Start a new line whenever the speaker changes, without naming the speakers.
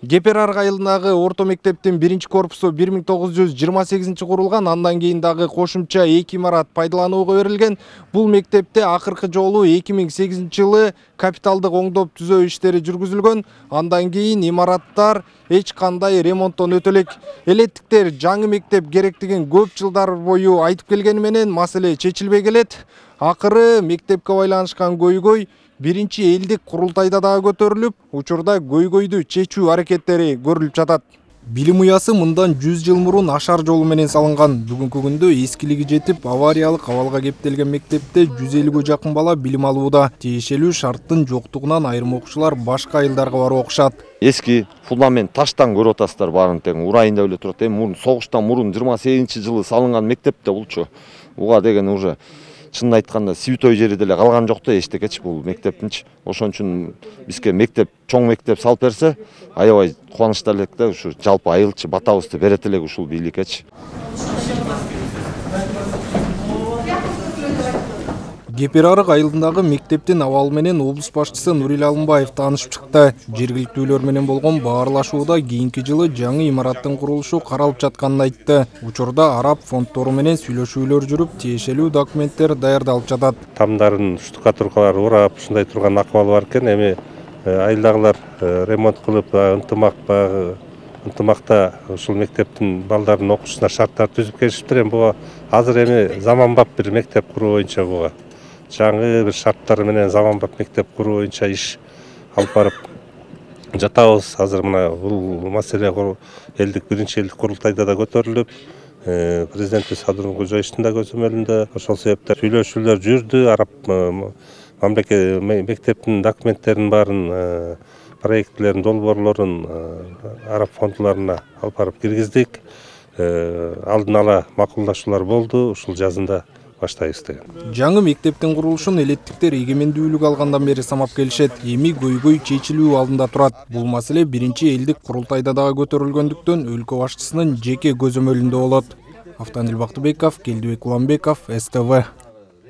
Кепер айылындагы орто мектептин 1-корпусу 1928 курулган, андан кийин дагы кошумча 2 имарат пайдаланууга берилген. Бул мектепте акыркы жолу 2008-жылы капиталдык оңдоп түзөө иштери жүргүзүлгөн. Андан кийин имараттар эч кандай ремонттон өтө элек. Элеттиктер жаңы мектеп керектигин көп жылдар бою айтып келгени менен маселе чечилбей келет. Акыры мектепке байланышкан көйгөй биринчи элдик курултайда дагы көтөрүлүп, учурда көйгөйдү чечүү аракеттери көрүлүп жатат. Билим уясы мындан 100 жыл мурун ашар жолу менен салынган. Бүгүнкү күндө эскилиги жетип, авариялык абалга кептелген мектепте 150ге жакын бала билим алууда. Тиешелүү шарттын жоктугунан айрым окуучулар башка айылдарга барып окушат.
Эски фундамент таштан көрүп атасыздар, баарын тең урайында эле турат. Эми согуштан мурун 28-жылы салынган мектепте булчу. Буга деген уже чынын айтканда Сибитой жери деле калган жок да эчтекечи бул мектептинчи. Ошон үчүн бизге мектеп, чоң мектеп салып берсе, аябай кубанычта элек да, ушу жалпы айылчы батабызды берет элек ушул бийликечи.
Кепер айылындагы мектептин абалы менен облус башчысы Нурил Алымбаев таанышып чыкты. Жергиликтүүлөр менен болгон баарлашууда кийинки жылы жаңы имараттын курулушу каралып жатканын айтты. Учурда араб фонддору менен сүйлөшүүлөр жүрүп, тиешелүү документтер даярдалып жатат.
Тамдарын штукатуркалар урап, ушундай турган акыбал бар экен. Эми айылдагылар ремонт кылып, ынтымакта ушул мектептин балдарынын окуусуна шарттар түзүп келишиптир. Буга азыр эми заманбап бир мектеп куруу боюнча буга жаңы бир шарттар менен заманбап мектеп куруу боюнча иш алып барып жатабыз. Азыр мына бул маселе биринчи элдик курултайда да көтөрүлүп, президенти Садыр Нуркожоевичтин да көзөмөлүндө ошол себептен сүйлөшүүлөр жүрдү. Араб мектептин документтерин баарын, проектлерин, долбоорлорун араб фондуларына алып барып киргиздик. Алдын ала макулдашуулар болду, ушул жазында баштайбыз деген.
Жаңы мектептин курулушун элеттиктер эгемендүүлүк алгандан бери самап келишет. Эми көйгөй чечилүү алдында турат. Бул маселе биринчи элдик курултайда дагы көтөрүлгөндүктөн өлкө башчысынын жеке көзөмөлүндө болот. Автандил Бактыбеков, Келдибек Уламбеков, СТВ.